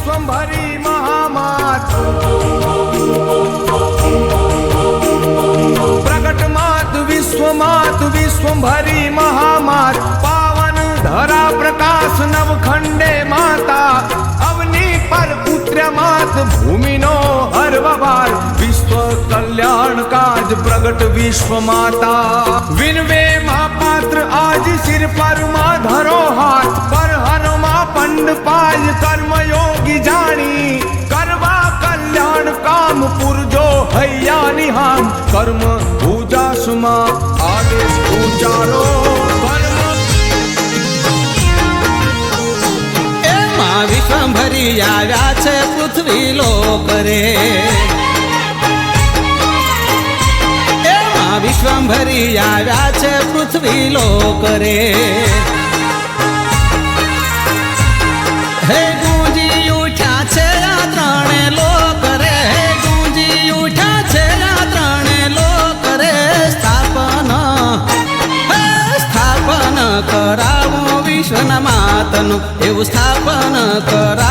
विश्वंभरी महामात प्रकट मात विश्वंभरी महामात पावन धरा प्रकाश नवखंडे माता अवनी पर पुत्र मात भूमि नो हरवार विश्व कल्याण काज प्रगट विश्व माता विनवे महापात्र आज सिर पर माँ धरो हाथ पर हर माँ पंड पाय कर्म योगी जानी करवा कल्याण काम पुरजो हैया निहाम कर्म पूजा सुमा आदेश उचारो कर्म विश्वंभरी आव्या छे पृथ्वी लोक रे विश्वंभरी आव्या छे पृथ्वी लोक रे हे गूंजी उठ्या छे आ त्रणे लोक रे हे गूंजी उठ्या छे आ त्रणे लोक रे स्थापन करावो विश्वना मातनु एवं स्थापन करा